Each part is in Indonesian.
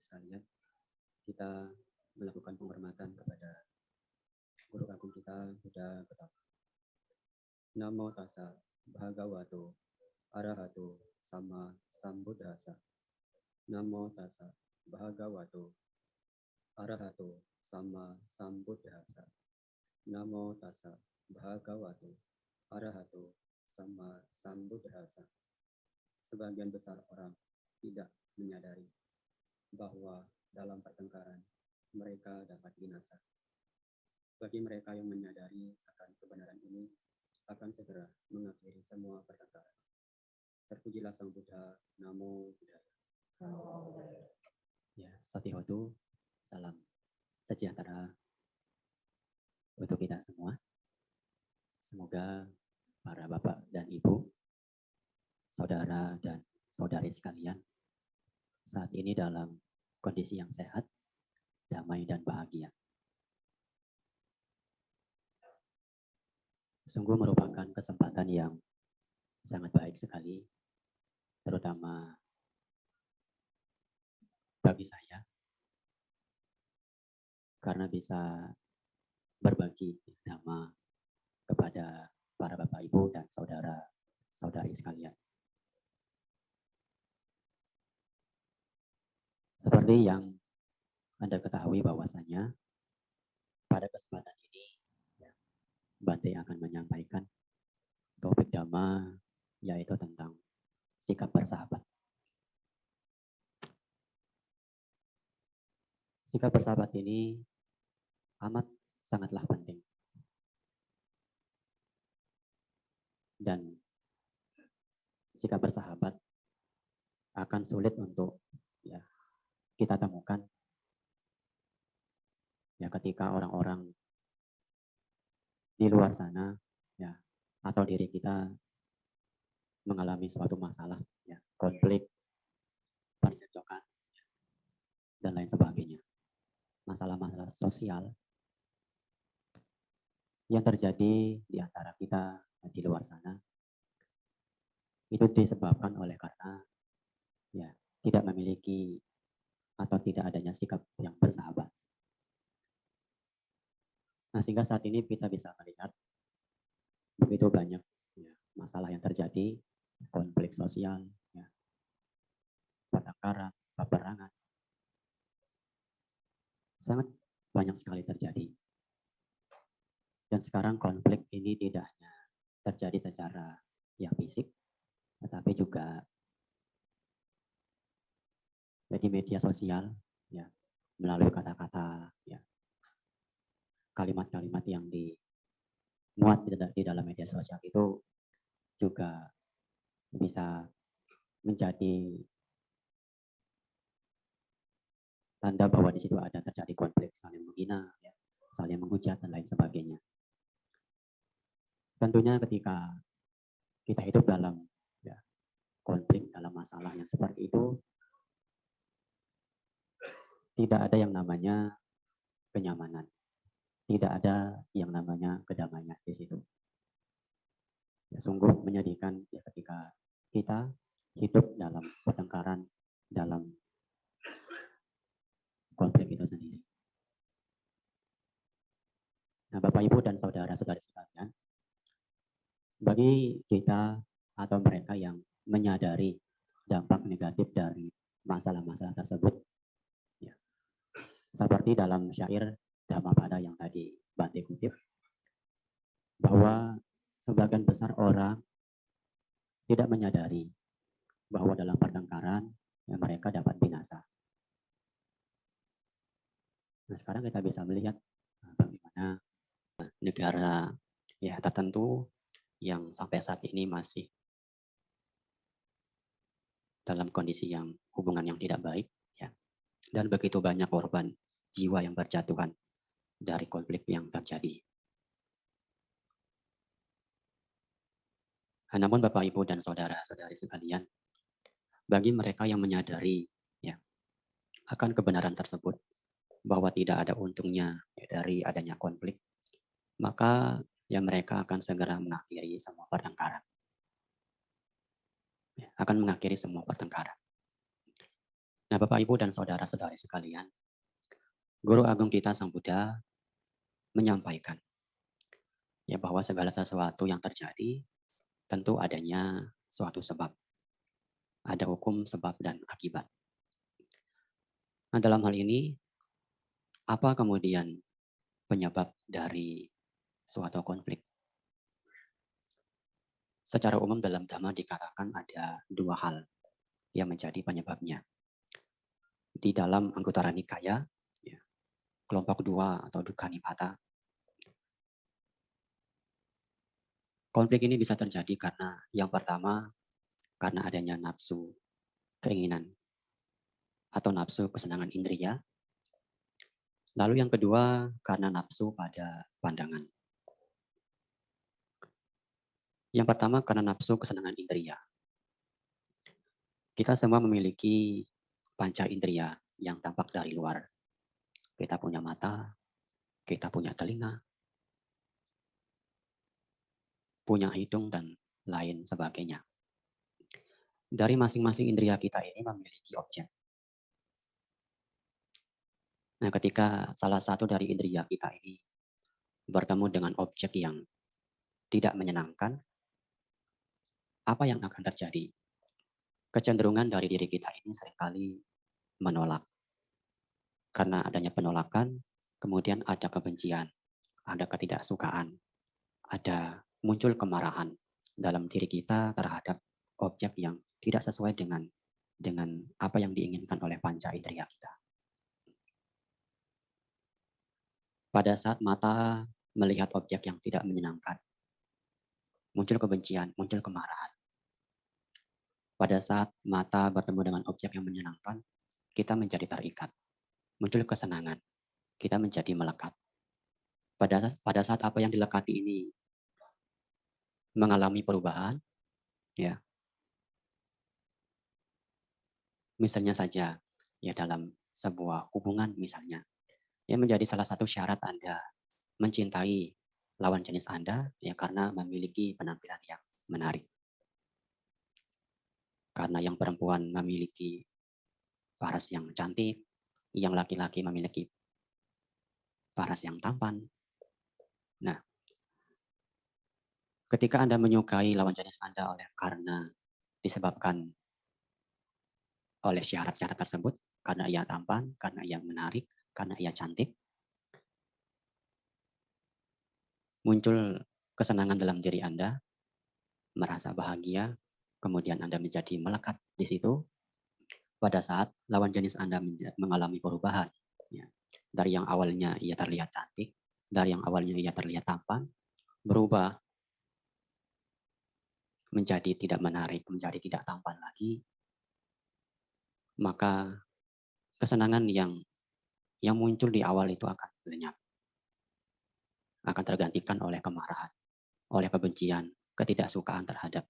sekalian, kita melakukan penghormatan kepada Guru Agung kita, Buddha Gautama. Namo tassa bhagavato arahato sama sambuddhassa. Namo tassa bhagavato arahato sama sambuddhassa. Namo tassa bhagavato arahato sama sambuddhassa. Sebagian besar orang tidak menyadari bahwa dalam pertengkaran mereka dapat binasa. Bagi mereka yang menyadari akan kebenaran ini, akan segera mengakhiri semua pertengkaran. Terpujilah Sang Buddha, Namo Buddhaya. Ya, Satihotu, salam sejahtera untuk kita semua. Semoga para bapak dan ibu, saudara dan saudari sekalian, saat ini dalam kondisi yang sehat, damai dan bahagia. Sungguh merupakan kesempatan yang sangat baik sekali, terutama bagi saya, karena bisa berbagi dhamma kepada para bapak ibu dan saudara-saudari sekalian. Seperti yang Anda ketahui bahwasanya pada kesempatan ini Bante akan menyampaikan topik dhamma, yaitu tentang sikap bersahabat. Sikap bersahabat ini amat sangatlah penting. Dan sikap bersahabat akan sulit untuk kita temukan ketika orang-orang di luar sana atau diri kita mengalami suatu masalah, konflik, percekcokan, dan lain sebagainya. Masalah-masalah sosial yang terjadi di antara kita di luar sana itu disebabkan oleh karena tidak memiliki atau tidak adanya sikap yang bersahabat. Nah, sehingga saat ini kita bisa melihat begitu banyak masalah yang terjadi, konflik sosial, pertengkaran, peperangan, sangat banyak sekali terjadi. Dan sekarang konflik ini tidak hanya terjadi secara fisik, tetapi juga di media sosial, melalui kata-kata, kalimat-kalimat yang dimuat di dalam media sosial itu juga bisa menjadi tanda bahwa di situ ada terjadi konflik, saling menghina, saling menghujat dan lain sebagainya. Tentunya ketika kita hidup dalam konflik, dalam masalah yang seperti itu, tidak ada yang namanya kenyamanan. Tidak ada yang namanya kedamaian di situ. Sungguh menyedihkan ketika kita hidup dalam pertengkaran, dalam konflik itu sendiri. Nah, Bapak Ibu dan saudara-saudari sekalian, bagi kita atau mereka yang menyadari dampak negatif dari masalah-masalah tersebut, seperti dalam syair Dhammapada yang tadi Bante kutip, bahwa sebagian besar orang tidak menyadari bahwa dalam pertengkaran mereka dapat binasa. Nah, sekarang kita bisa melihat bagaimana negara tertentu yang sampai saat ini masih dalam kondisi yang hubungan yang tidak baik, dan begitu banyak korban jiwa yang berjatuhan dari konflik yang terjadi. Namun Bapak, Ibu, dan saudara-saudari sekalian, bagi mereka yang menyadari akan kebenaran tersebut, bahwa tidak ada untungnya dari adanya konflik, maka mereka akan segera mengakhiri semua pertengkaran. Akan mengakhiri semua pertengkaran. Nah, Bapak, Ibu, dan saudara-saudari sekalian, Guru Agung kita Sang Buddha menyampaikan ya bahwa segala sesuatu yang terjadi tentu adanya suatu sebab. Ada hukum sebab dan akibat. Nah, dalam hal ini, apa kemudian penyebab dari suatu konflik? Secara umum dalam Dhamma dikatakan ada dua hal yang menjadi penyebabnya. Di dalam Anggutara Nikaya, ya, kelompok 2 atau Dukkha Nipata, konflik ini bisa terjadi karena yang pertama, karena adanya nafsu keinginan atau nafsu kesenangan indria. Lalu yang kedua, karena nafsu pada pandangan. Yang pertama, karena nafsu kesenangan indria. Kita semua memiliki panca indria yang tampak dari luar. Kita punya mata, kita punya telinga, punya hidung, dan lain sebagainya. Dari masing-masing indria kita ini memiliki objek. Nah, ketika salah satu dari indria kita ini bertemu dengan objek yang tidak menyenangkan, apa yang akan terjadi? Kecenderungan dari diri kita ini seringkali menolak. Karena adanya penolakan, kemudian ada kebencian, ada ketidaksukaan, ada muncul kemarahan dalam diri kita terhadap objek yang tidak sesuai dengan apa yang diinginkan oleh panca indera kita. Pada saat mata melihat objek yang tidak menyenangkan, muncul kebencian, muncul kemarahan. Pada saat mata bertemu dengan objek yang menyenangkan, kita menjadi terikat, muncul kesenangan, kita menjadi melekat. Pada saat apa yang dilekati ini mengalami perubahan, ya, misalnya saja, ya dalam sebuah hubungan misalnya, yang menjadi salah satu syarat Anda mencintai lawan jenis Anda, ya karena memiliki penampilan yang menarik. Karena yang perempuan memiliki paras yang cantik, yang laki-laki memiliki paras yang tampan. Nah, ketika Anda menyukai lawan jenis Anda karena disebabkan oleh syarat-syarat tersebut, karena ia tampan, karena ia menarik, karena ia cantik, muncul kesenangan dalam diri Anda, merasa bahagia, kemudian Anda menjadi melekat di situ. Pada saat lawan jenis Anda mengalami perubahan, ya, dari yang awalnya ia terlihat cantik, dari yang awalnya ia terlihat tampan, berubah menjadi tidak menarik, menjadi tidak tampan lagi, maka kesenangan yang muncul di awal itu akan lenyap, akan tergantikan oleh kemarahan, oleh kebencian, ketidaksukaan terhadap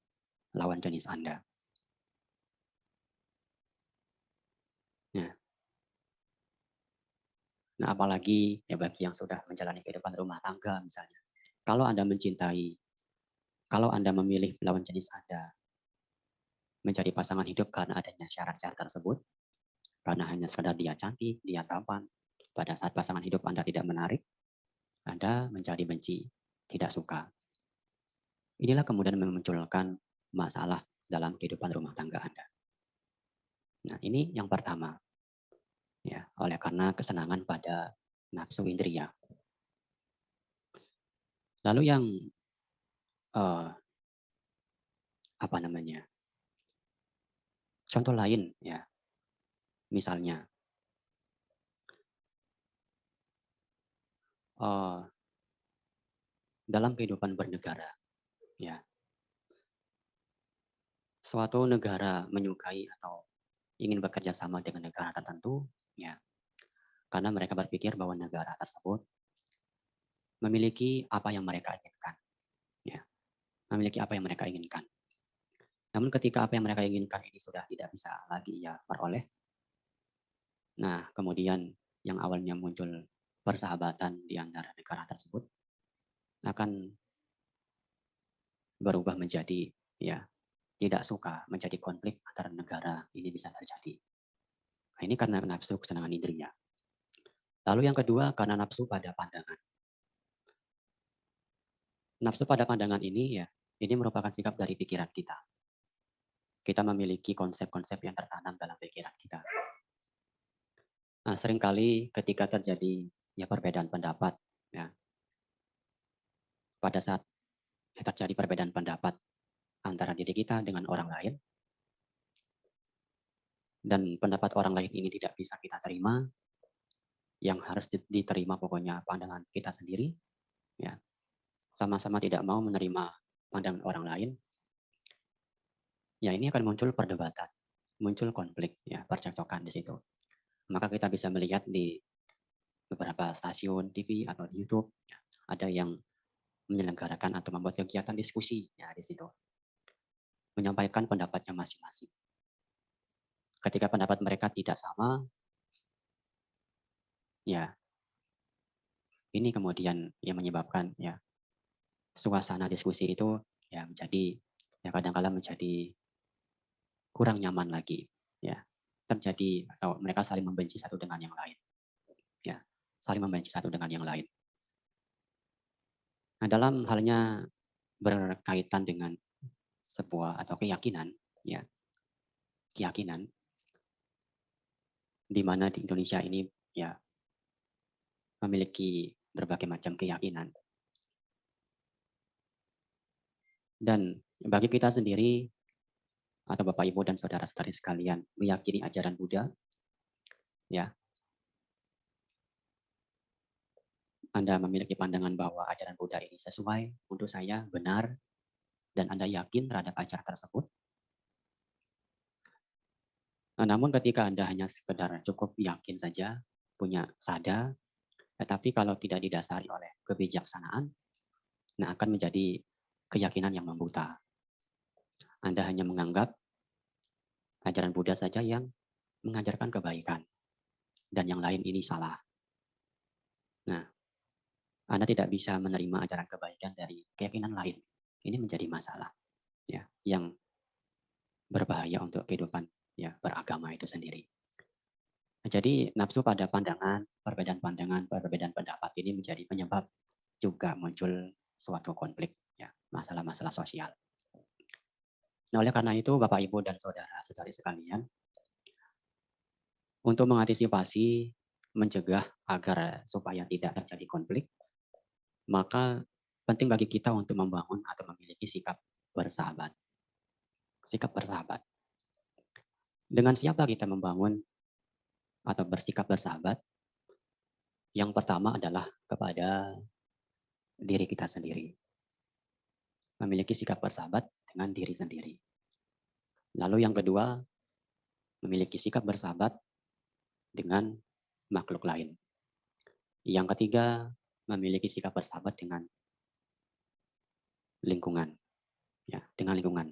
lawan jenis Anda. Ya. Nah, apalagi ya bagi yang sudah menjalani kehidupan rumah tangga misalnya. Kalau Anda mencintai, kalau Anda memilih lawan jenis Anda menjadi pasangan hidup karena adanya syarat-syarat tersebut, karena hanya sekadar dia cantik, dia tampan, pada saat pasangan hidup Anda tidak menarik, Anda menjadi benci, tidak suka. Inilah kemudian memunculkan masalah dalam kehidupan rumah tangga Anda. Nah, ini yang pertama. Ya, oleh karena kesenangan pada nafsu indria. Lalu yang apa namanya? Contoh lain ya. Misalnya dalam kehidupan bernegara, ya, suatu negara menyukai atau ingin bekerja sama dengan negara tertentu, ya, karena mereka berpikir bahwa negara tersebut memiliki apa yang mereka inginkan, ya, memiliki apa yang mereka inginkan. Namun ketika apa yang mereka inginkan ini sudah tidak bisa lagi ia peroleh, nah kemudian yang awalnya muncul persahabatan di antara negara tersebut akan berubah menjadi ya tidak suka, menjadi konflik antara negara ini bisa terjadi. Nah, ini karena nafsu kesenangan indriya. Lalu yang kedua karena nafsu pada pandangan. Nafsu pada pandangan ini ya, ini merupakan sikap dari pikiran kita. Kita memiliki konsep-konsep yang tertanam dalam pikiran kita. Nah, seringkali ketika terjadi ya perbedaan pendapat, ya, pada saat terjadi perbedaan pendapat antara diri kita dengan orang lain, dan pendapat orang lain ini tidak bisa kita terima, yang harus diterima pokoknya pandangan kita sendiri, ya, sama-sama tidak mau menerima pandangan orang lain, ya ini akan muncul perdebatan, muncul konflik, ya, percekcokan di situ. Maka kita bisa melihat di beberapa stasiun TV atau di YouTube, ya, ada yang menyelenggarakan atau membuat kegiatan diskusi, ya, di situ, menyampaikan pendapatnya masing-masing. Ketika pendapat mereka tidak sama, ya ini kemudian yang menyebabkan ya suasana diskusi itu ya menjadi ya kadang-kala menjadi kurang nyaman lagi, ya, terjadi atau mereka saling membenci satu dengan yang lain, ya, saling membenci satu dengan yang lain. Nah, dalam halnya berkaitan dengan sebuah atau keyakinan, ya, keyakinan di mana di Indonesia ini ya memiliki berbagai macam keyakinan. Dan bagi kita sendiri atau Bapak Ibu dan saudara-saudari sekalian meyakini ajaran Buddha, ya, Anda memiliki pandangan bahwa ajaran Buddha ini sesuai untuk saya, benar, dan Anda yakin terhadap ajaran tersebut. Nah, namun ketika Anda hanya sekedar cukup yakin saja, punya sada, tetapi kalau tidak didasari oleh kebijaksanaan, nah akan menjadi keyakinan yang membuta. Anda hanya menganggap ajaran Buddha saja yang mengajarkan kebaikan, dan yang lain ini salah. Nah, Anda tidak bisa menerima ajaran kebaikan dari keyakinan lain. Ini menjadi masalah, ya, yang berbahaya untuk kehidupan ya beragama itu sendiri. Jadi nafsu pada pandangan, perbedaan pendapat ini menjadi penyebab juga muncul suatu konflik, ya, masalah-masalah sosial. Nah, oleh karena itu Bapak Ibu dan saudara-saudari sekalian, untuk mengantisipasi, mencegah agar supaya tidak terjadi konflik, maka penting bagi kita untuk membangun atau memiliki sikap bersahabat. Sikap bersahabat. Dengan siapa kita membangun atau bersikap bersahabat? Yang pertama adalah kepada diri kita sendiri. Memiliki sikap bersahabat dengan diri sendiri. Lalu yang kedua, memiliki sikap bersahabat dengan makhluk lain. Yang ketiga, memiliki sikap bersahabat dengan lingkungan, ya, dengan lingkungan.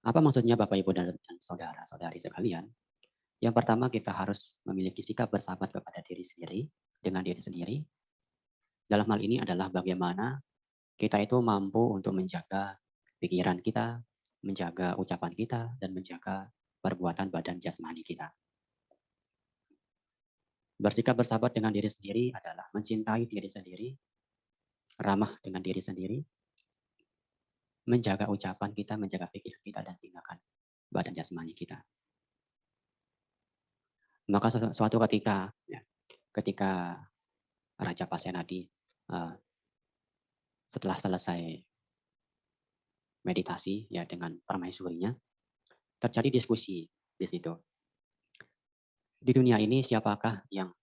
Apa maksudnya Bapak Ibu dan saudara-saudari sekalian? Yang pertama kita harus memiliki sikap bersahabat kepada diri sendiri, dengan diri sendiri. Dalam hal ini adalah bagaimana kita itu mampu untuk menjaga pikiran kita, menjaga ucapan kita, dan menjaga perbuatan badan jasmani kita. Bersikap bersahabat dengan diri sendiri adalah mencintai diri sendiri, ramah dengan diri sendiri, menjaga ucapan kita, menjaga pikiran kita, dan tindakan badan jasmani kita. Maka suatu ketika, ya, ketika Raja Pasenadi setelah selesai meditasi ya dengan permaisurinya, terjadi diskusi di situ. Di dunia ini siapakah yang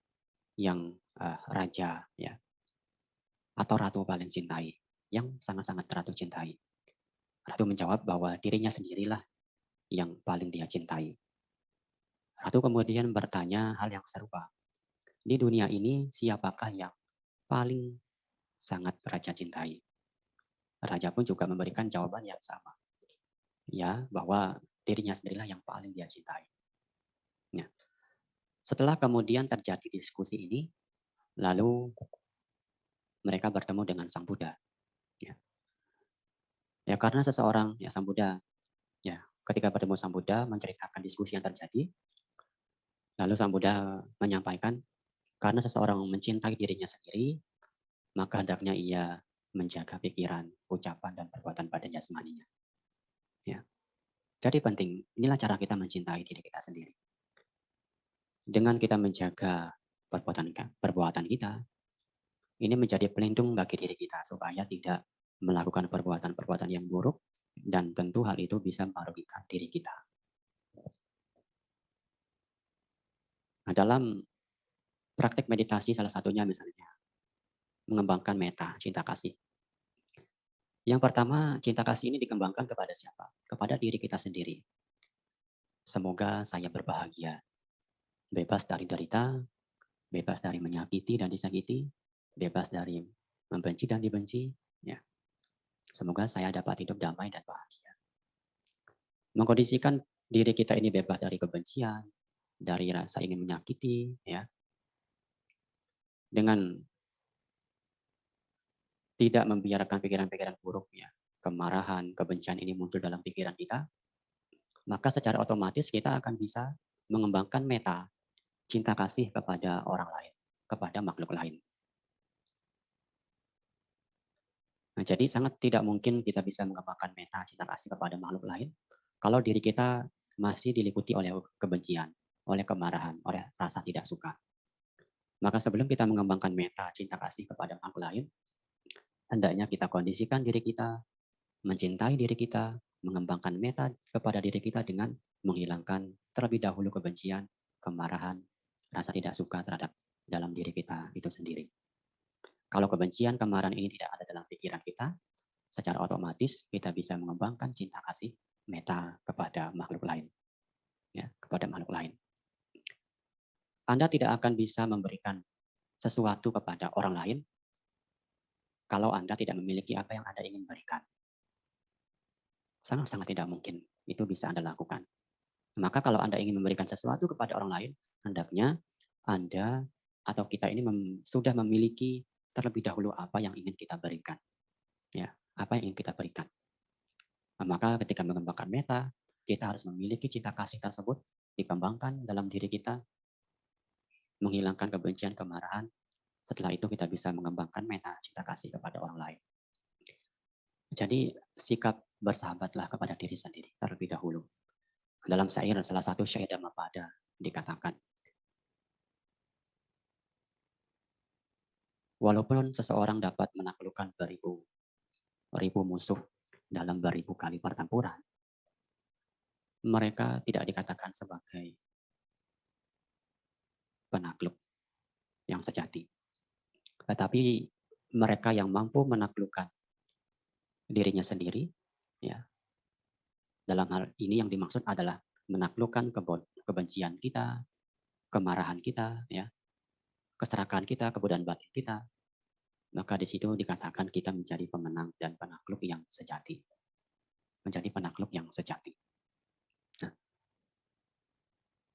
raja ya atau ratu paling cintai, yang sangat-sangat ratu cintai? Ratu menjawab bahwa dirinya sendirilah yang paling dia cintai. Ratu kemudian bertanya hal yang serupa. Di dunia ini siapakah yang paling sangat raja cintai? Raja pun juga memberikan jawaban yang sama. Ya, bahwa dirinya sendirilah yang paling dia cintai. Ya. Setelah kemudian terjadi diskusi ini, lalu mereka bertemu dengan Sang Buddha. Ya, ya karena seseorang, ya Sang Buddha, ya ketika bertemu Sang Buddha menceritakan diskusi yang terjadi, lalu Sang Buddha menyampaikan, karena seseorang mencintai dirinya sendiri, maka hendaknya ia menjaga pikiran, ucapan, dan perbuatan pada jasmaninya. Ya. Jadi penting, inilah cara kita mencintai diri kita sendiri. Dengan kita menjaga perbuatan kita, ini menjadi pelindung bagi diri kita supaya tidak melakukan perbuatan-perbuatan yang buruk, dan tentu hal itu bisa merugikan diri kita. Nah, dalam praktek meditasi salah satunya misalnya mengembangkan metta, cinta kasih. Yang pertama, cinta kasih ini dikembangkan kepada siapa? Kepada diri kita sendiri. Semoga saya berbahagia, bebas dari derita, bebas dari menyakiti dan disakiti, bebas dari membenci dan dibenci. Ya. Semoga saya dapat hidup damai dan bahagia. Mengkondisikan diri kita ini bebas dari kebencian, dari rasa ingin menyakiti, ya, dengan tidak membiarkan pikiran-pikiran buruk, ya, kemarahan, kebencian ini muncul dalam pikiran kita, maka secara otomatis kita akan bisa mengembangkan metta, cinta kasih kepada orang lain, kepada makhluk lain. Nah, jadi sangat tidak mungkin kita bisa mengembangkan metta, cinta kasih kepada makhluk lain kalau diri kita masih diliputi oleh kebencian, oleh kemarahan, oleh rasa tidak suka. Maka sebelum kita mengembangkan metta, cinta kasih kepada makhluk lain, hendaknya kita kondisikan diri kita, mencintai diri kita, mengembangkan metta kepada diri kita dengan menghilangkan terlebih dahulu kebencian, kemarahan, rasa tidak suka terhadap dalam diri kita itu sendiri. Kalau kebencian, kemarahan ini tidak ada dalam pikiran kita, secara otomatis kita bisa mengembangkan cinta kasih metta kepada makhluk lain. Ya, kepada makhluk lain. Anda tidak akan bisa memberikan sesuatu kepada orang lain kalau Anda tidak memiliki apa yang Anda ingin berikan. Sangat-sangat tidak mungkin itu bisa Anda lakukan. Maka kalau Anda ingin memberikan sesuatu kepada orang lain, hendaknya Anda atau kita ini sudah memiliki terlebih dahulu apa yang ingin kita berikan. Ya, apa yang ingin kita berikan. Maka ketika mengembangkan metta, kita harus memiliki cinta kasih tersebut dikembangkan dalam diri kita, menghilangkan kebencian, kemarahan. Setelah itu kita bisa mengembangkan metta, cinta kasih kepada orang lain. Jadi sikap bersahabatlah kepada diri sendiri terlebih dahulu. Dalam syair, salah satu syair Dhammapada dikatakan, walaupun seseorang dapat menaklukkan beribu musuh dalam beribu kali pertempuran, mereka tidak dikatakan sebagai penakluk yang sejati. Tetapi mereka yang mampu menaklukkan dirinya sendiri, ya, dalam hal ini yang dimaksud adalah menaklukkan kebencian kita, kemarahan kita, ya, keserakahan kita, kebodohan batin kita, maka di situ dikatakan kita menjadi pemenang dan penakluk yang sejati. Menjadi penakluk yang sejati. Nah,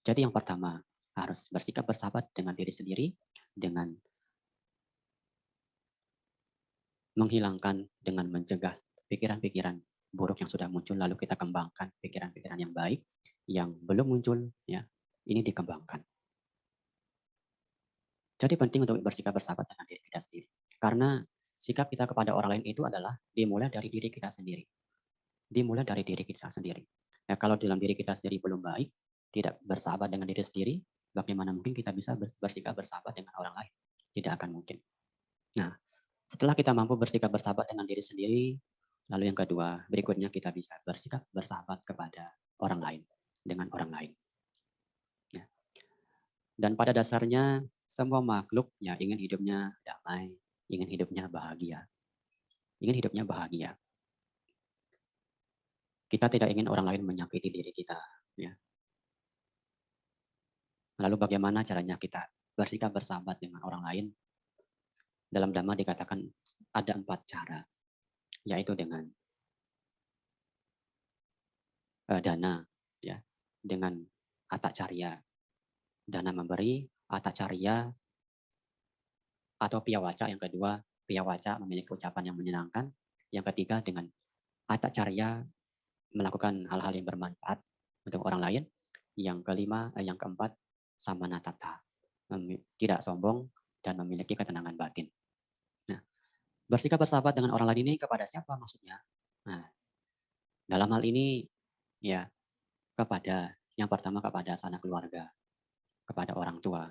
jadi yang pertama, harus bersikap bersahabat dengan diri sendiri, dengan menghilangkan, dengan mencegah pikiran-pikiran buruk yang sudah muncul, lalu kita kembangkan pikiran-pikiran yang baik, yang belum muncul, ya, ini dikembangkan. Jadi penting untuk bersikap bersahabat dengan diri kita sendiri. Karena sikap kita kepada orang lain itu adalah dimulai dari diri kita sendiri. Dimulai dari diri kita sendiri. Ya, kalau dalam diri kita sendiri belum baik, tidak bersahabat dengan diri sendiri, bagaimana mungkin kita bisa bersikap bersahabat dengan orang lain? Tidak akan mungkin. Nah, setelah kita mampu bersikap bersahabat dengan diri sendiri, lalu yang kedua, berikutnya kita bisa bersikap bersahabat kepada orang lain, dengan orang lain. Ya. Dan pada dasarnya, semua makhluk ya ingin hidupnya damai, ingin hidupnya bahagia. Ingin hidupnya bahagia. Kita tidak ingin orang lain menyakiti diri kita. Ya. Lalu bagaimana caranya kita bersikap bersahabat dengan orang lain? Dalam Dhamma dikatakan ada 4 cara, yaitu dengan dana, ya, dengan atacarya, dana memberi, atacarya, atau piyawaca yang kedua, piyawaca memiliki ucapan yang menyenangkan, yang ketiga dengan atacarya melakukan hal-hal yang bermanfaat untuk orang lain. Yang kelima, yang keempat, samanatata, tidak sombong dan memiliki ketenangan batin. Nah, bersikap bersahabat dengan orang lain ini kepada siapa maksudnya? Nah, dalam hal ini ya kepada yang pertama kepada sanak keluarga, kepada orang tua.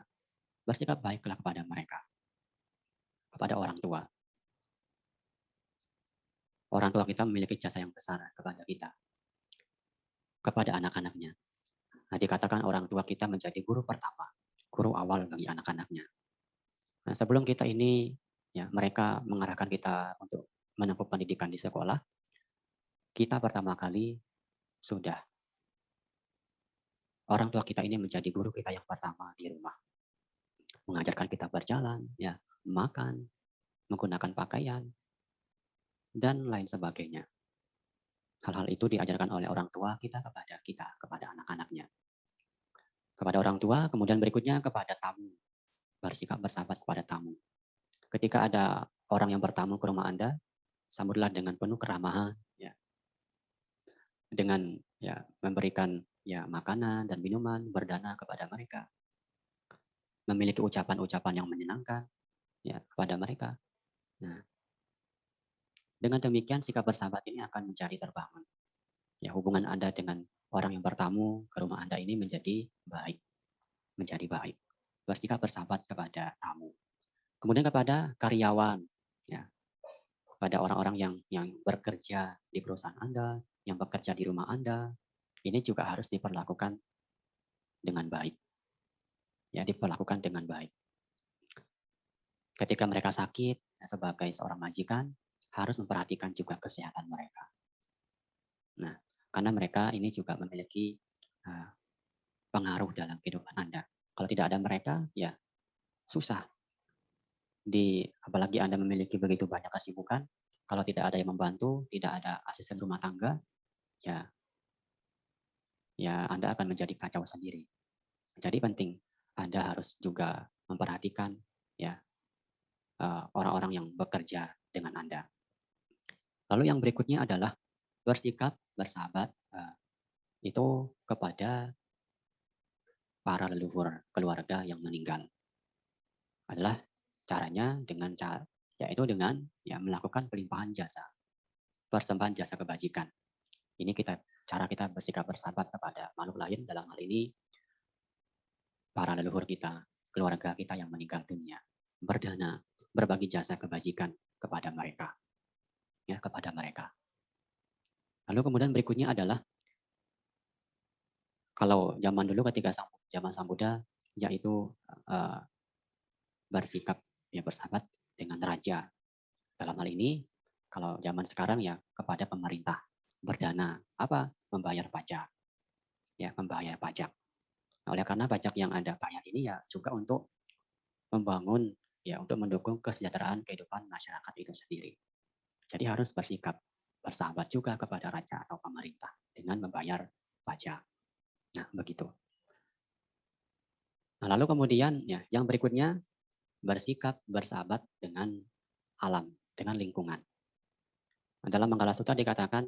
Bersikap baiklah kepada mereka, kepada orang tua. Orang tua kita memiliki jasa yang besar kepada kita, kepada anak-anaknya. Nah, dikatakan orang tua kita menjadi guru pertama, guru awal bagi anak-anaknya. Nah, sebelum kita ini, ya mereka mengarahkan kita untuk menempuh pendidikan di sekolah, kita pertama kali sudah orang tua kita ini menjadi guru kita yang pertama di rumah, mengajarkan kita berjalan, ya, makan, menggunakan pakaian, dan lain sebagainya. Hal-hal itu diajarkan oleh orang tua kita, kepada anak-anaknya. Kepada orang tua, kemudian berikutnya kepada tamu, bersikap bersahabat kepada tamu. Ketika ada orang yang bertamu ke rumah Anda, sambutlah dengan penuh keramahan, ya, dengan ya memberikan ya makanan dan minuman berdana kepada mereka, memiliki ucapan-ucapan yang menyenangkan ya kepada mereka. Nah, dengan demikian sikap bersahabat ini akan menjadi terbangun. Ya, hubungan Anda dengan orang yang bertamu ke rumah Anda ini menjadi baik, Bersikap bersahabat kepada tamu. Kemudian kepada karyawan, ya, kepada orang-orang yang bekerja di perusahaan Anda, yang bekerja di rumah Anda, ini juga harus diperlakukan dengan baik. Ya, diperlakukan dengan baik. Ketika mereka sakit, ya, sebagai seorang majikan, harus memperhatikan juga kesehatan mereka. Nah, karena mereka ini juga memiliki pengaruh dalam kehidupan Anda. Kalau tidak ada mereka, ya susah. Apalagi Anda memiliki begitu banyak kesibukan, kalau tidak ada yang membantu, tidak ada asisten rumah tangga, ya Anda akan menjadi kacau sendiri. Jadi penting Anda harus juga memperhatikan ya orang-orang yang bekerja dengan Anda. Lalu yang berikutnya adalah bersikap bersahabat itu kepada para leluhur keluarga yang meninggal. Adalah caranya yaitu dengan ya melakukan pelimpahan jasa, persembahan jasa kebajikan. Ini cara kita bersikap bersahabat kepada makhluk lain, dalam hal ini para leluhur kita, keluarga kita yang meninggal dunia. Berdana, berbagi jasa kebajikan kepada mereka. Ya, kepada mereka. Lalu kemudian berikutnya adalah kalau zaman dulu ketika zaman Sang Buddha, yaitu bersikap ya bersahabat dengan raja. Dalam hal ini, kalau zaman sekarang ya kepada pemerintah, berdana, apa? Membayar pajak. Ya, membayar pajak. Nah, oleh karena pajak yang Anda bayar ini ya juga untuk membangun, ya untuk mendukung kesejahteraan kehidupan masyarakat itu sendiri. Jadi harus bersikap bersahabat juga kepada raja atau pemerintah dengan membayar pajak. Nah, begitu. Nah, lalu kemudian ya yang berikutnya bersikap bersahabat dengan alam, dengan lingkungan. Nah, dalam Manggala Sutta dikatakan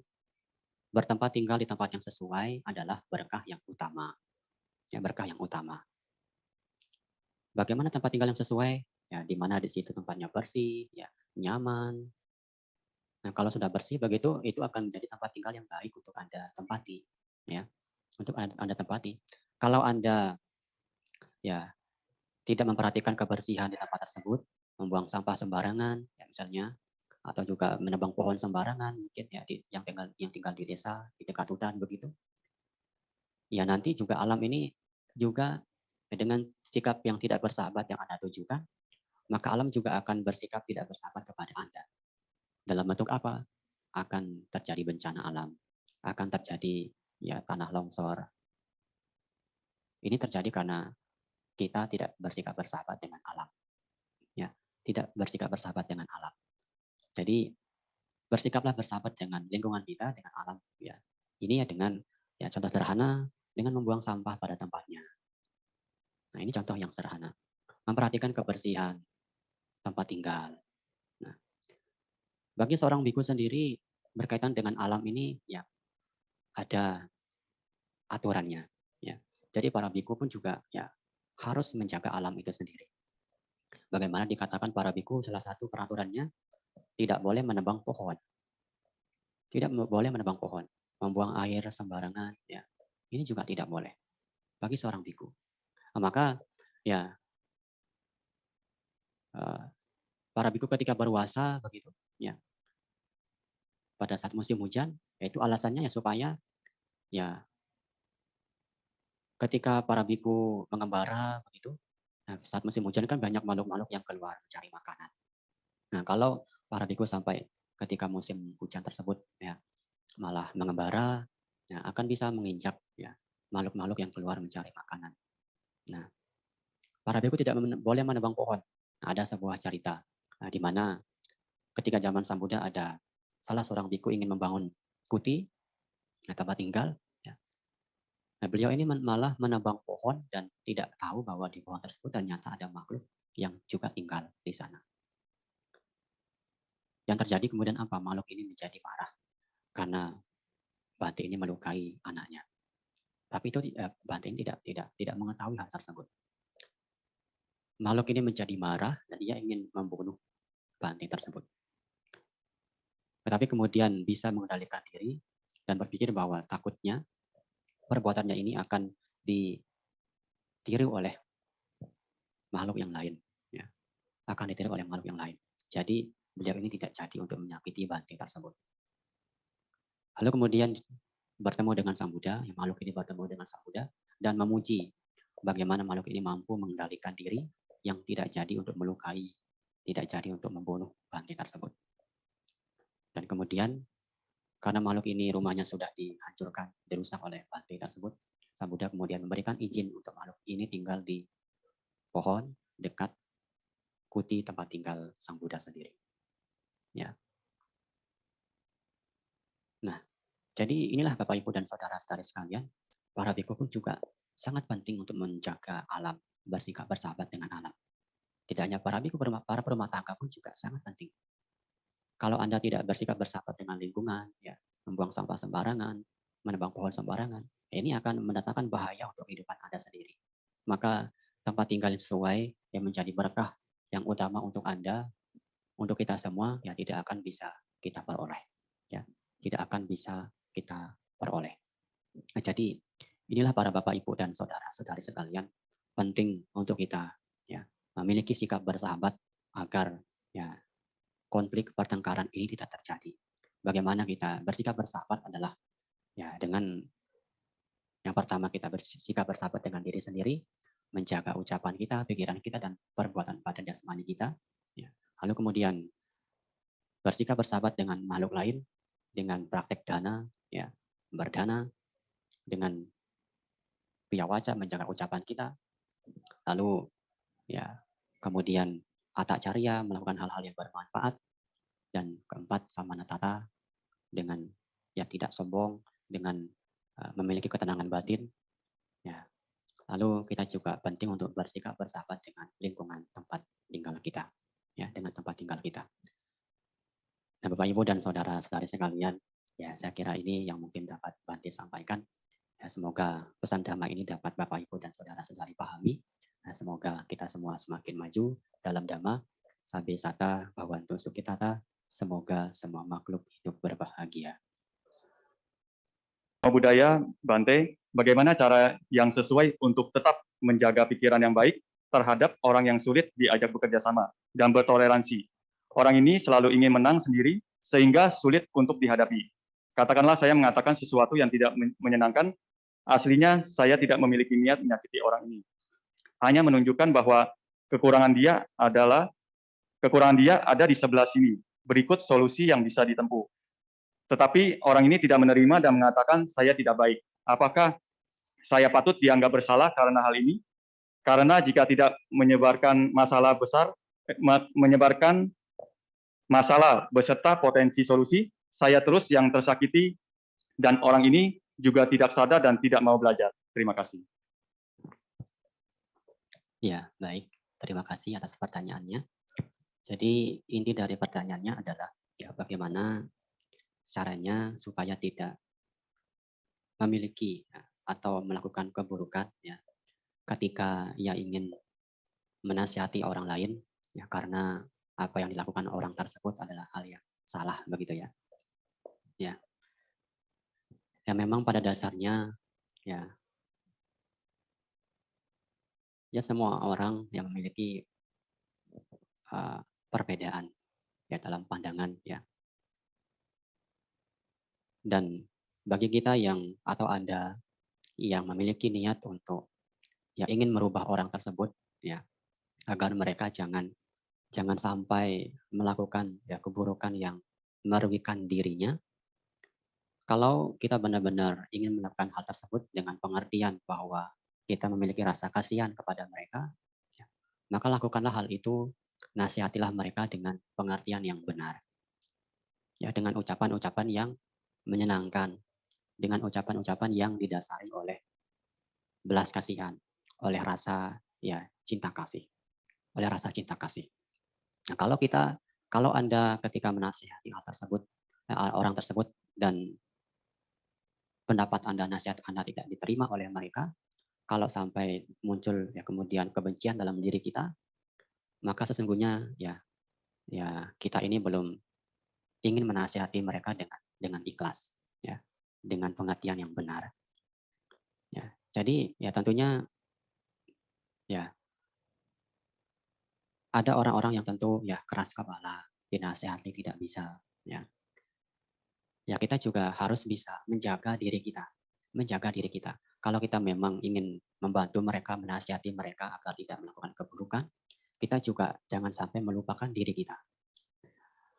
bertempat tinggal di tempat yang sesuai adalah berkah yang utama. Ya, berkah yang utama. Bagaimana tempat tinggal yang sesuai? Ya, di mana di situ tempatnya bersih, ya, nyaman. Nah, kalau sudah bersih begitu, itu akan menjadi tempat tinggal yang baik untuk Anda tempati, ya, untuk Anda tempati. Kalau Anda ya tidak memperhatikan kebersihan di tempat tersebut, membuang sampah sembarangan, ya misalnya, atau juga menebang pohon sembarangan, mungkin ya yang tinggal di desa, di dekat hutan begitu. Ya nanti juga alam ini juga dengan sikap yang tidak bersahabat yang Anda tujukan, maka alam juga akan bersikap tidak bersahabat kepada Anda. Dalam bentuk apa? Akan terjadi bencana alam, akan terjadi ya tanah longsor. Ini terjadi karena kita tidak bersikap bersahabat dengan alam. Ya, tidak bersikap bersahabat dengan alam. Jadi bersikaplah bersahabat dengan lingkungan kita, dengan alam. Ya, ini ya dengan ya contoh sederhana dengan membuang sampah pada tempatnya. Nah ini contoh yang sederhana. Memperhatikan kebersihan tempat tinggal. Nah, bagi seorang biku sendiri berkaitan dengan alam ini ya ada aturannya. Ya. Jadi para biku pun juga ya harus menjaga alam itu sendiri. Bagaimana dikatakan para biku, salah satu peraturannya tidak boleh menebang pohon. Tidak boleh menebang pohon, membuang air sembarangan. Ya. Ini juga tidak boleh bagi seorang biku. Maka ya para biku ketika berpuasa begitu, ya pada saat musim hujan, yaitu alasannya ya supaya ya ketika para biku mengembara begitu, nah, saat musim hujan kan banyak makhluk-makhluk yang keluar mencari makanan. Nah, kalau para biku sampai ketika musim hujan tersebut ya malah mengembara, ya, akan bisa menginjak ya makhluk-makhluk yang keluar mencari makanan. Nah, para biku tidak boleh menebang pohon. Nah, ada sebuah cerita di mana ketika zaman Sang Buddha ada salah seorang biku ingin membangun kuti, tempat tinggal. Ya. Nah, beliau ini malah menebang pohon dan tidak tahu bahwa di pohon tersebut ternyata ada makhluk yang juga tinggal di sana. Yang terjadi kemudian apa? Makhluk ini menjadi marah karena Bante ini melukai anaknya. Tapi itu Bante ini tidak mengetahui hal tersebut. Makhluk ini menjadi marah dan ia ingin membunuh Bante tersebut. Tetapi kemudian bisa mengendalikan diri dan berpikir bahwa takutnya perbuatannya ini akan ditiru oleh makhluk yang lain. Ya. Akan ditiru oleh makhluk yang lain. Jadi beliau ini tidak jadi untuk menyakiti Bante tersebut. Lalu kemudian bertemu dengan Sang Buddha, makhluk ini bertemu dengan Sang Buddha dan memuji bagaimana makhluk ini mampu mengendalikan diri yang tidak jadi untuk melukai, tidak jadi untuk membunuh Bante tersebut. Dan kemudian karena makhluk ini rumahnya sudah dihancurkan, dirusak oleh Bante tersebut, Sang Buddha kemudian memberikan izin untuk makhluk ini tinggal di pohon dekat kuti tempat tinggal Sang Buddha sendiri. Ya. Nah, jadi inilah Bapak Ibu dan saudara-saudari sekalian, para biku pun juga sangat penting untuk menjaga alam, bersikap bersahabat dengan alam. Tidak hanya para biku, para perumah tangga pun juga sangat penting. Kalau Anda tidak bersikap bersahabat dengan lingkungan, ya, membuang sampah sembarangan, menebang pohon sembarangan, ini akan mendatangkan bahaya untuk kehidupan Anda sendiri. Maka tempat tinggal yang sesuai yang menjadi berkah yang utama untuk Anda, untuk kita semua, ya tidak akan bisa kita peroleh. Ya, tidak akan bisa kita peroleh. Nah, jadi inilah para Bapak Ibu dan saudara-saudari sekalian, penting untuk kita ya memiliki sikap bersahabat agar ya konflik pertengkaran ini tidak terjadi. Bagaimana kita bersikap bersahabat adalah ya dengan yang pertama kita bersikap bersahabat dengan diri sendiri, menjaga ucapan kita, pikiran kita dan perbuatan badan jasmani kita. Ya. Lalu kemudian bersikap bersahabat dengan makhluk lain dengan praktek dana, ya berdana dengan piyawaca menjaga ucapan kita. Lalu ya kemudian atak carya melakukan hal-hal yang bermanfaat dan keempat samanatata dengan ya tidak sombong, dengan memiliki ketenangan batin. Ya. Lalu kita juga penting untuk bersikap bersahabat dengan lingkungan tempat tinggal kita, ya dengan tempat tinggal kita. Nah, Bapak Ibu dan saudara-saudari sekalian, ya saya kira ini yang mungkin dapat Bante sampaikan. Ya, semoga pesan damai ini dapat Bapak Ibu dan saudara-saudari pahami. Nah, semoga kita semua semakin maju dalam dhamma. Sabe sata bhavantu sukhitata. Semoga semua makhluk hidup berbahagia. Budaya, Bante, bagaimana cara yang sesuai untuk tetap menjaga pikiran yang baik terhadap orang yang sulit diajak bekerja sama dan bertoleransi. Orang ini selalu ingin menang sendiri sehingga sulit untuk dihadapi. Katakanlah saya mengatakan sesuatu yang tidak menyenangkan, aslinya saya tidak memiliki niat menyakiti orang ini. Hanya menunjukkan bahwa kekurangan dia ada di sebelah sini. Berikut solusi yang bisa ditempuh. Tetapi orang ini tidak menerima dan mengatakan saya tidak baik. Apakah saya patut dianggap bersalah karena hal ini? Karena jika tidak menyebarkan masalah beserta potensi solusi, saya terus yang tersakiti dan orang ini juga tidak sadar dan tidak mau belajar. Terima kasih. Ya, baik. Terima kasih atas pertanyaannya. Jadi inti dari pertanyaannya adalah ya bagaimana caranya supaya tidak memiliki atau melakukan keburukan ya ketika ia ingin menasihati orang lain ya karena apa yang dilakukan orang tersebut adalah hal yang salah begitu ya. Ya, ya memang pada dasarnya ya ya semua orang yang memiliki perbedaan ya dalam pandangan ya. Dan bagi kita yang atau Anda yang memiliki niat untuk ya ingin merubah orang tersebut ya agar mereka jangan sampai melakukan ya keburukan yang merugikan dirinya. Kalau kita benar-benar ingin melakukan hal tersebut dengan pengertian bahwa kita memiliki rasa kasihan kepada mereka, ya, maka lakukanlah hal itu, nasihatilah mereka dengan pengertian yang benar. Ya, dengan ucapan-ucapan yang menyenangkan, dengan ucapan-ucapan yang didasari oleh belas kasihan, oleh rasa ya cinta kasih, oleh rasa cinta kasih. Nah, kalau Anda ketika menasihati hal tersebut, orang tersebut dan pendapat Anda, nasihat Anda tidak diterima oleh mereka, kalau sampai muncul ya kemudian kebencian dalam diri kita, maka sesungguhnya ya kita ini belum ingin menasihati mereka dengan ikhlas, ya, dengan pengertian yang benar. Ya, jadi ya tentunya ya ada orang-orang yang tentu ya keras kepala, dinasihati tidak bisa, ya. Ya kita juga harus bisa menjaga diri kita, menjaga diri kita. Kalau kita memang ingin membantu mereka, menasihati mereka agar tidak melakukan keburukan, kita juga jangan sampai melupakan diri kita.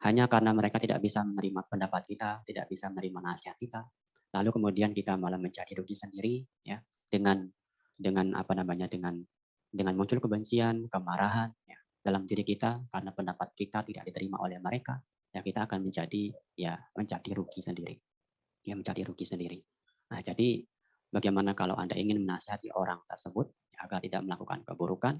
Hanya karena mereka tidak bisa menerima pendapat kita, tidak bisa menerima nasihat kita, lalu kemudian kita malah menjadi rugi sendiri, ya, dengan apa namanya, dengan muncul kebencian, kemarahan, ya, dalam diri kita karena pendapat kita tidak diterima oleh mereka, ya kita akan menjadi rugi sendiri, ya menjadi rugi sendiri. Nah, jadi bagaimana kalau Anda ingin menasihati orang tersebut ya, agar tidak melakukan keburukan,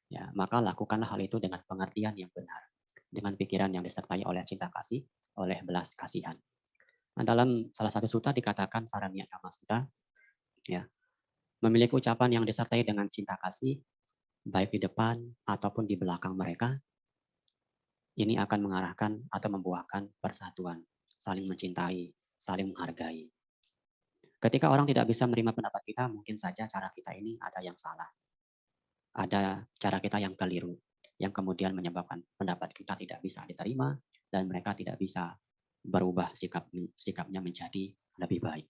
ya maka lakukanlah hal itu dengan pengertian yang benar, dengan pikiran yang disertai oleh cinta kasih, oleh belas kasihan. Nah, dalam salah satu suta dikatakan Saraniya Kama Sutta, ya, memiliki ucapan yang disertai dengan cinta kasih, baik di depan ataupun di belakang mereka, ini akan mengarahkan atau membuahkan persatuan, saling mencintai, saling menghargai. Ketika orang tidak bisa menerima pendapat kita, mungkin saja cara kita ini ada yang salah. Ada cara kita yang keliru, yang kemudian menyebabkan pendapat kita tidak bisa diterima dan mereka tidak bisa berubah sikapnya menjadi lebih baik.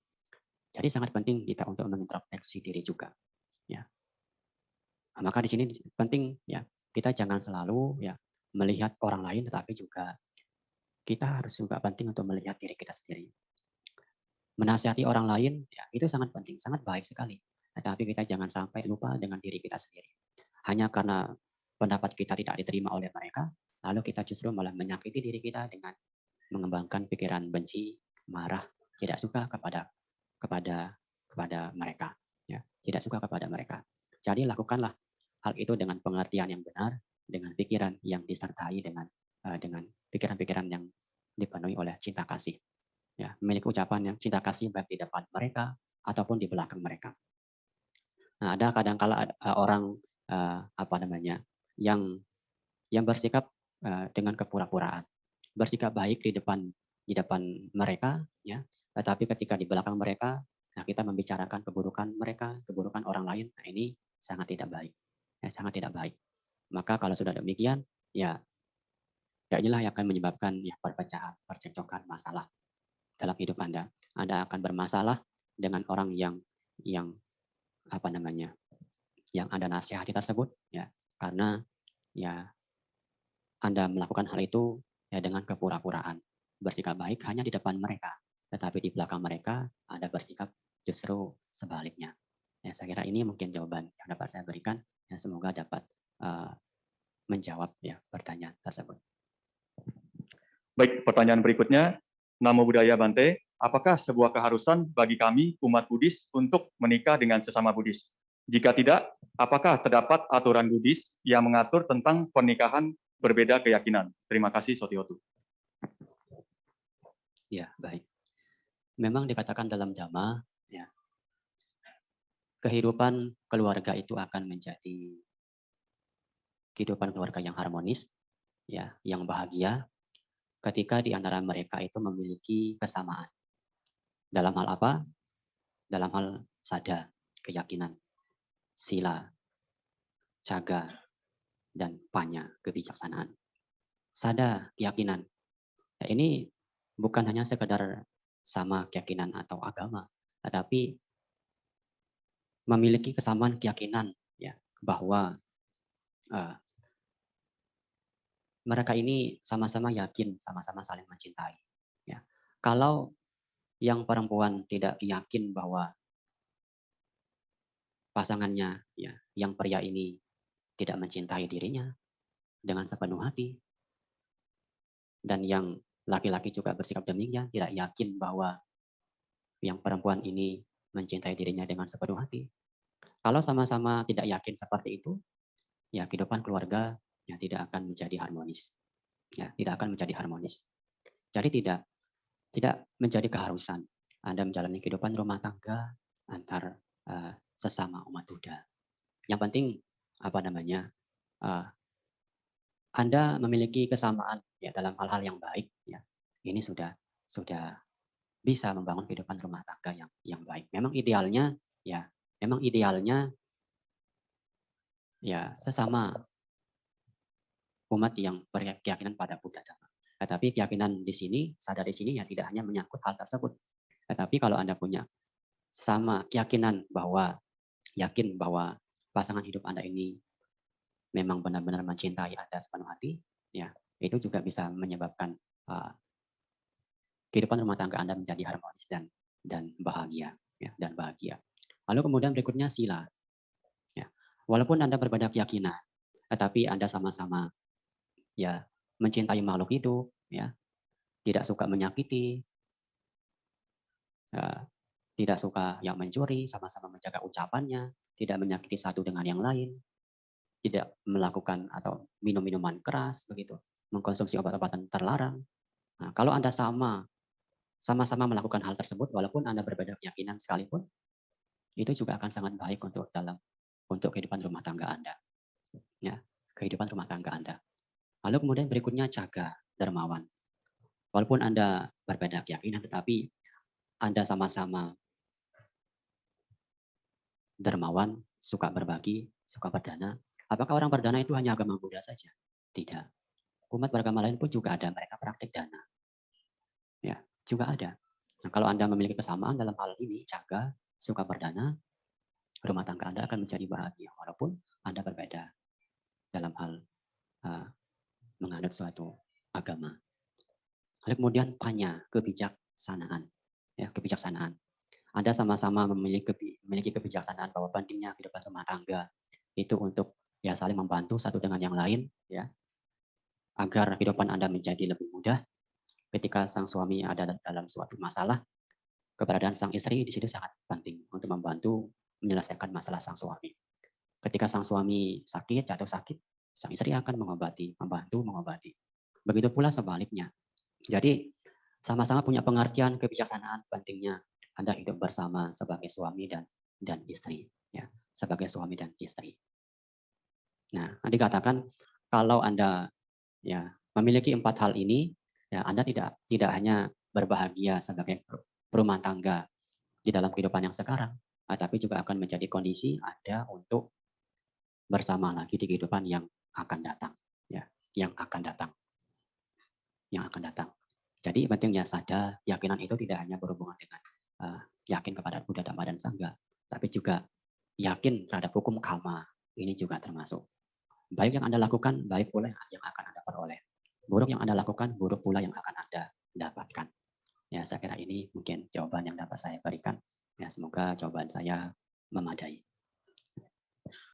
Jadi sangat penting kita untuk mengintrospeksi diri juga. Ya. Maka di sini penting ya kita jangan selalu ya melihat orang lain, tetapi juga kita harus juga penting untuk melihat diri kita sendiri. Menasihati orang lain ya itu sangat penting, sangat baik sekali. Tetapi kita jangan sampai lupa dengan diri kita sendiri. Hanya karena pendapat kita tidak diterima oleh mereka, lalu kita justru malah menyakiti diri kita dengan mengembangkan pikiran benci, marah, tidak suka kepada kepada mereka, ya, tidak suka kepada mereka. Jadi lakukanlah hal itu dengan pengertian yang benar, dengan pikiran yang disertai dengan pikiran-pikiran yang dipenuhi oleh cinta kasih. Ya, memiliki ucapan yang cinta kasih baik di depan mereka ataupun di belakang mereka. Nah, ada kadang-kala orang apa namanya yang bersikap dengan kepura-puraan, bersikap baik di depan mereka, ya, tetapi ketika di belakang mereka, nah kita membicarakan keburukan mereka, keburukan orang lain, nah ini sangat tidak baik, ya, sangat tidak baik. Maka kalau sudah demikian, ya inilah yang akan menyebabkan ya perpecahan, percekcokan, masalah dalam hidup Anda. Anda akan bermasalah dengan orang yang apa namanya, yang Anda nasihati tersebut, ya, karena ya Anda melakukan hal itu ya dengan kepura-puraan, bersikap baik hanya di depan mereka, tetapi di belakang mereka Anda bersikap justru sebaliknya. Ya, saya kira ini mungkin jawaban yang dapat saya berikan. Ya, semoga dapat menjawab ya pertanyaan tersebut. Baik, pertanyaan berikutnya, Namo Buddhaya Bante, apakah sebuah keharusan bagi kami umat Buddhis untuk menikah dengan sesama Buddhis? Jika tidak, apakah terdapat aturan Buddhis yang mengatur tentang pernikahan berbeda keyakinan? Terima kasih, Sotiotu. Ya, baik. Memang dikatakan dalam Dhamma, ya, kehidupan keluarga itu akan menjadi kehidupan keluarga yang harmonis, ya, yang bahagia ketika di antara mereka itu memiliki kesamaan. Dalam hal apa? Dalam hal sada, keyakinan, sila, caga, dan panya, kebijaksanaan. Sada, keyakinan. Ya, ini bukan hanya sekedar sama keyakinan atau agama, tetapi memiliki kesamaan keyakinan, ya, bahwa uh, mereka ini sama-sama yakin, sama-sama saling mencintai. Ya. Kalau yang perempuan tidak yakin bahwa pasangannya, ya, yang pria ini tidak mencintai dirinya dengan sepenuh hati, dan yang laki-laki juga bersikap demikian, tidak yakin bahwa yang perempuan ini mencintai dirinya dengan sepenuh hati. Kalau sama-sama tidak yakin seperti itu, ya kehidupan keluarga ya tidak akan menjadi harmonis. Ya, tidak akan menjadi harmonis. Jadi tidak menjadi keharusan Anda menjalani kehidupan rumah tangga antar sesama umat Buddha. Yang penting apa namanya? Anda memiliki kesamaan ya dalam hal-hal yang baik ya. Ini sudah bisa membangun kehidupan rumah tangga yang baik. Memang idealnya ya sesama umat yang berkeyakinan pada Buddha Dhamma. Tetapi keyakinan di sini, sadar di sini ya tidak hanya menyangkut hal tersebut. Tetapi kalau Anda punya sama keyakinan yakin bahwa pasangan hidup Anda ini memang benar-benar mencintai Anda sepenuh hati, ya itu juga bisa menyebabkan kehidupan rumah tangga Anda menjadi harmonis dan bahagia, ya, dan bahagia. Lalu kemudian berikutnya sila. Ya. Walaupun Anda berbeda keyakinan, tetapi Anda sama-sama ya mencintai makhluk hidup, ya, tidak suka menyakiti, tidak suka yang mencuri, sama-sama menjaga ucapannya, tidak menyakiti satu dengan yang lain, tidak melakukan atau minum minuman keras, begitu, mengkonsumsi obat-obatan terlarang. Nah, kalau Anda sama-sama melakukan hal tersebut, walaupun Anda berbeda keyakinan sekalipun, itu juga akan sangat baik untuk kehidupan rumah tangga Anda, ya, kehidupan rumah tangga Anda. Lalu kemudian berikutnya caga, dermawan. Walaupun Anda berbeda keyakinan, tetapi Anda sama-sama dermawan, suka berbagi, suka berdana. Apakah orang berdana itu hanya agama Buddha saja? Tidak. Umat beragama lain pun juga ada, mereka praktik dana. Ya, juga ada. Nah, kalau Anda memiliki kesamaan dalam hal ini, caga, suka berdana, rumah tangga Anda akan menjadi bahagia, walaupun Anda berbeda dalam hal menganut suatu agama. Lalu kemudian panya, kebijaksanaan. Ya, kebijaksanaan. Anda sama-sama memiliki kebijaksanaan bahwa pentingnya kehidupan rumah tangga itu untuk ya saling membantu satu dengan yang lain, ya, agar kehidupan Anda menjadi lebih mudah. Ketika sang suami ada dalam suatu masalah, keberadaan sang istri di situ sangat penting untuk membantu menyelesaikan masalah sang suami. Ketika sang suami sakit, jatuh sakit, sang istri akan membantu mengobati. Begitu pula sebaliknya. Jadi sama-sama punya pengertian kebijaksanaan pentingnya Anda hidup bersama sebagai suami dan istri, ya, sebagai suami dan istri. Nah, dikatakan kalau Anda ya memiliki 4 hal ini, ya Anda tidak hanya berbahagia sebagai rumah tangga di dalam kehidupan yang sekarang, tapi juga akan menjadi kondisi Anda untuk bersama lagi di kehidupan yang akan datang, ya, yang akan datang. Jadi pentingnya sadar, keyakinan itu tidak hanya berhubungan dengan yakin kepada Buddha, Dhamma, dan Sangha, tapi juga yakin terhadap hukum karma. Ini juga termasuk. Baik yang Anda lakukan, baik pula yang akan Anda peroleh. Buruk yang Anda lakukan, buruk pula yang akan Anda dapatkan. Ya, saya kira ini mungkin jawaban yang dapat saya berikan. Ya, semoga jawaban saya memadai.